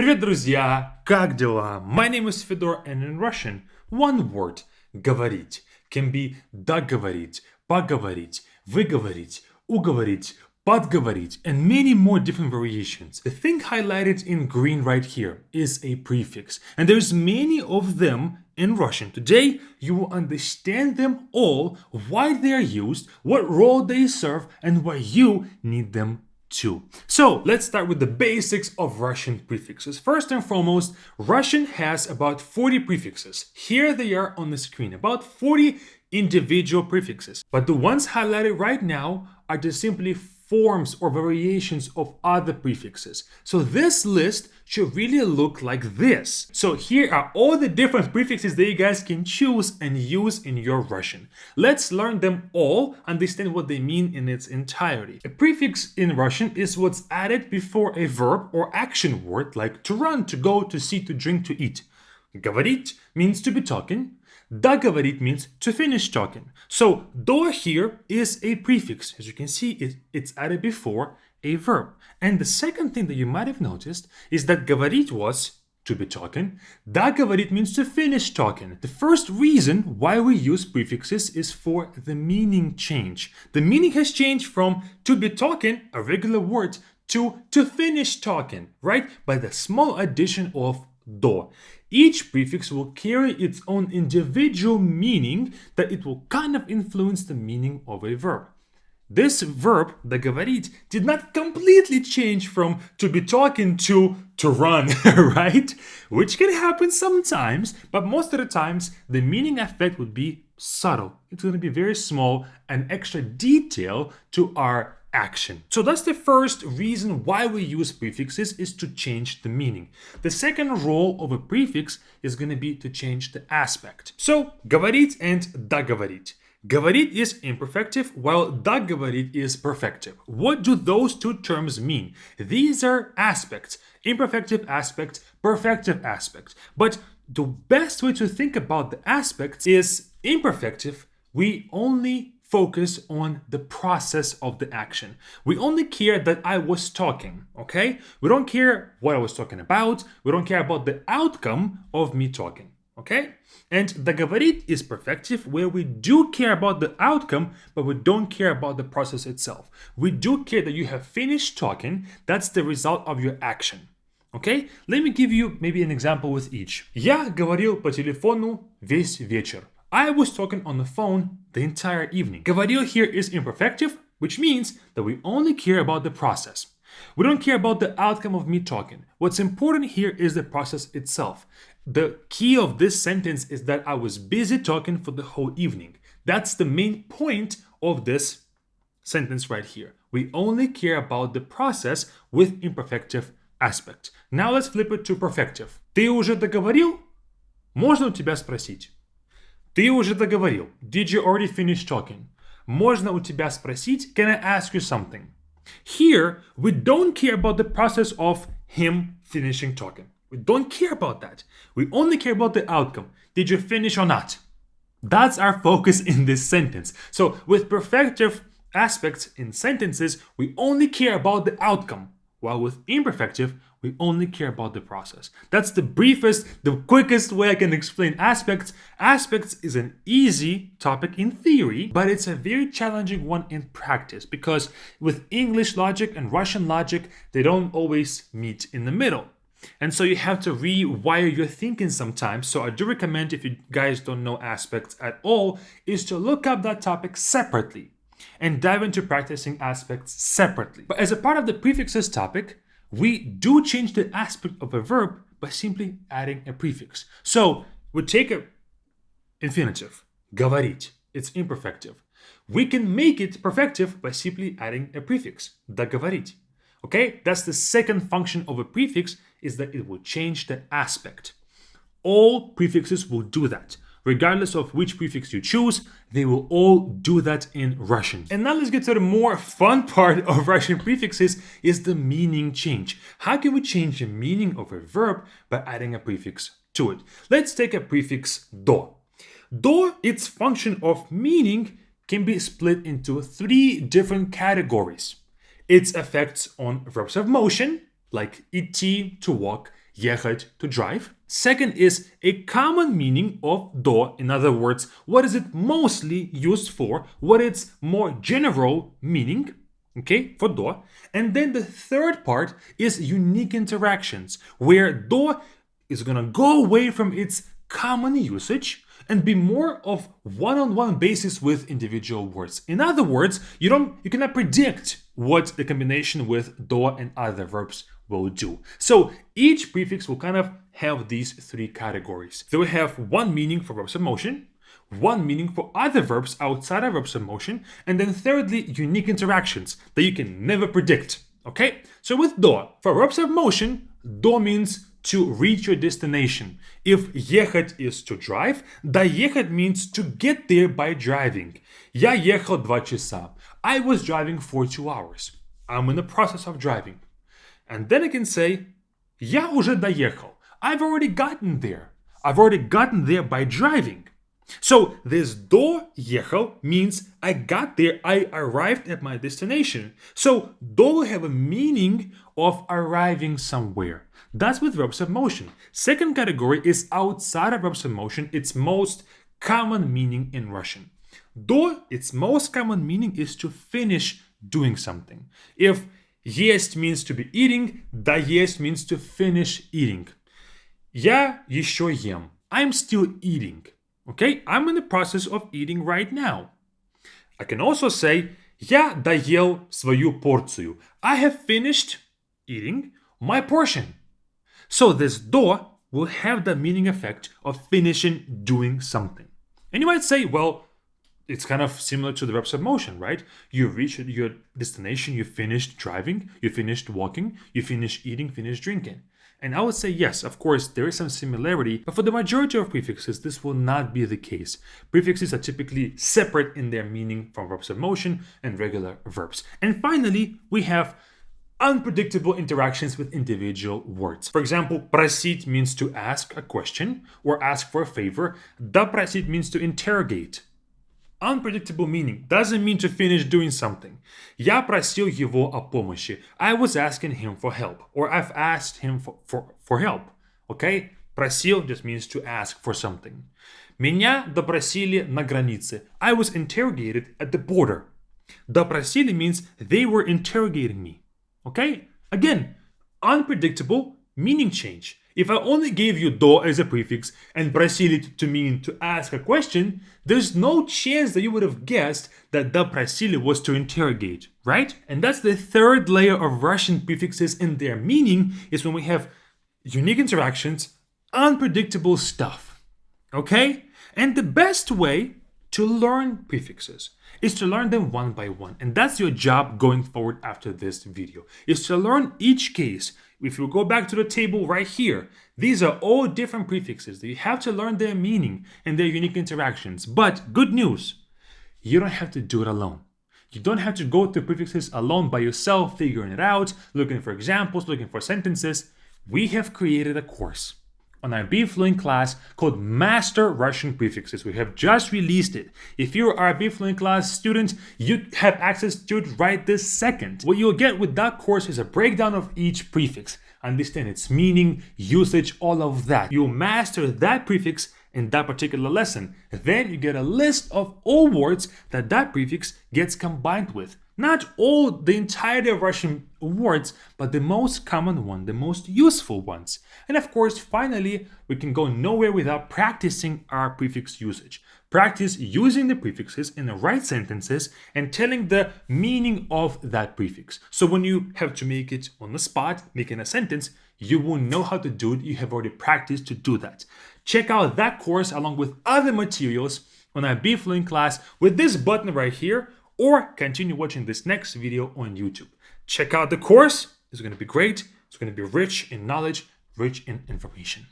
Привет, друзья! Как дела? My name is Fedor, and in Russian, one word говорить can be договорить, поговорить, выговорить, уговорить, подговорить, and many more different variations. The thing highlighted in green right here is a prefix, and there's many of them in Russian. Today, you will understand them all, why they are used, what role they serve, and why you need them too. So let's start with the basics of Russian prefixes. First and foremost, Russian has about 40 prefixes. Here they are on the screen, about 40 individual prefixes. But the ones highlighted right now are just simply forms or variations of other prefixes. So this list should really look like this. So here are all the different prefixes that you guys can choose and use in your Russian. Let's learn them all, understand what they mean in its entirety. A prefix in Russian is what's added before a verb or action word like to run, to go, to see, to drink, to eat. Говорить means to be talking. Договорить means to finish talking. So do here is a prefix. As you can see, it's added before a verb. And the second thing that you might have noticed is that говорить was to be talking. Договорить means to finish talking. The first reason why we use prefixes is for the meaning change. The meaning has changed from to be talking, a regular word, to finish talking, right? By the small addition of do. Each prefix will carry its own individual meaning that it will kind of influence the meaning of a verb. This verb, договорить, did not completely change from to be talking to run, right? Which can happen sometimes, but most of the times the meaning effect would be subtle. It's going to be very small and extra detail to our action. So that's the first reason why we use prefixes, is to change the meaning. The second role of a prefix is going to be to change the aspect. So говорить and договорить. Говорить is imperfective while договорить is perfective. What do those two terms mean? These are aspects. Imperfective aspect, perfective aspect. But the best way to think about the aspects is imperfective. We only focus on the process of the action. We only care that I was talking, okay? We don't care what I was talking about. We don't care about the outcome of me talking, okay? And договорить is perfective, where we do care about the outcome, but we don't care about the process itself. We do care that you have finished talking. That's the result of your action. Okay? Let me give you maybe an example with each. Я говорил по телефону весь вечер. I was talking on the phone the entire evening. Говорил here is imperfective, which means that we only care about the process. We don't care about the outcome of me talking. What's important here is the process itself. The key of this sentence is that I was busy talking for the whole evening. That's the main point of this sentence right here. We only care about the process with imperfective aspect. Now let's flip it to perfective. Ты уже договорил? Можно у тебя спросить? Ты уже договорил. Did you already finish talking? Можно у тебя спросить? Can I ask you something? Here, we don't care about the process of him finishing talking. We don't care about that. We only care about the outcome. Did you finish or not? That's our focus in this sentence. So with perfective aspects in sentences, we only care about the outcome. While with imperfective, we only care about the process. That's the briefest, the quickest way I can explain aspects. Aspects is an easy topic in theory, but it's a very challenging one in practice because with English logic and Russian logic, they don't always meet in the middle. And so you have to rewire your thinking sometimes. So I do recommend, if you guys don't know aspects at all, is to look up that topic separately and dive into practicing aspects separately. But as a part of the prefixes topic, we do change the aspect of a verb by simply adding a prefix. So we take an infinitive, говорить, it's imperfective. We can make it perfective by simply adding a prefix, договорить. Okay, that's the second function of a prefix, is that it will change the aspect. All prefixes will do that. Regardless of which prefix you choose, they will all do that in Russian. And now let's get to the more fun part of Russian prefixes, is the meaning change. How can we change the meaning of a verb by adding a prefix to it? Let's take a prefix do. Do, its function of meaning can be split into 3 different categories. Its effects on verbs of motion, like идти, to walk, ехать, to drive. Second is a common meaning of do. In other words, what is it mostly used for? What is more general meaning? Okay, for do. And then the third part is unique interactions, where do is gonna go away from its common usage and be more of one-on-one basis with individual words. In other words, you cannot predict what the combination with do and other verbs will do. So each prefix will kind of have these three categories. They will have one meaning for verbs of motion, one meaning for other verbs outside of verbs of motion, and then thirdly, unique interactions that you can never predict. Okay? So with do, for verbs of motion, do means to reach your destination. If ехать is to drive, доехать means to get there by driving. Я ехал 2 часа. I was driving for 2 hours. I'm in the process of driving. And then I can say, я уже доехал. I've already gotten there. I've already gotten there by driving. So this do ехал means I got there, I arrived at my destination. So do will have a meaning of arriving somewhere. That's with verbs of motion. Second category is outside of verbs of motion, its most common meaning in Russian. Do, its most common meaning is to finish doing something. If есть means to be eating, доесть means to finish eating. Я еще ем. I'm still eating. Okay, I'm in the process of eating right now. I can also say, я доел свою порцию. I have finished eating my portion. So this do will have the meaning effect of finishing doing something. And you might say, well, it's kind of similar to the verbs of motion, right? You reach your destination, you finished driving, you finished walking, you finished eating, finished drinking. And I would say yes, of course, there is some similarity, but for the majority of prefixes, this will not be the case. Prefixes are typically separate in their meaning from verbs of motion and regular verbs. And finally, we have unpredictable interactions with individual words. For example, просить means to ask a question or ask for a favor. Допросить means to interrogate. Unpredictable meaning doesn't mean to finish doing something. Я просил его о помощи. I was asking him for help, or I've asked him for help. Okay? Просил just means to ask for something. Меня допросили на границе. I was interrogated at the border. Допросили means they were interrogating me. Okay? Again, unpredictable meaning change. If I only gave you do as a prefix and просили to mean to ask a question, there's no chance that you would have guessed that допросили was to interrogate, right? And that's the third layer of Russian prefixes in their meaning, is when we have unique interactions, unpredictable stuff. Okay? And the best way to learn prefixes is to learn them one by one. And that's your job going forward after this video, is to learn each case. If you go back to the table right here, these are all different prefixes that you have to learn their meaning and their unique interactions. But good news, you don't have to do it alone. You don't have to go through prefixes alone by yourself, figuring it out, looking for examples, looking for sentences. We have created a course on our Be Fluent class called Master Russian Prefixes. We have just released it. If you're our Be Fluent class student, you have access to it right this second. What you'll get with that course is a breakdown of each prefix, understand its meaning, usage, all of that. You'll master that prefix in that particular lesson. Then you get a list of all words that that prefix gets combined with. Not all the entirety of Russian words, but the most common one, the most useful ones. And of course, finally, we can go nowhere without practicing our prefix usage. Practice using the prefixes in the right sentences and telling the meaning of that prefix. So when you have to make it on the spot, making a sentence, you will know how to do it. You have already practiced to do that. Check out that course along with other materials on our Be Fluent class with this button right here, or continue watching this next video on YouTube. Check out the course. It's going to be great. It's going to be rich in knowledge, rich in information.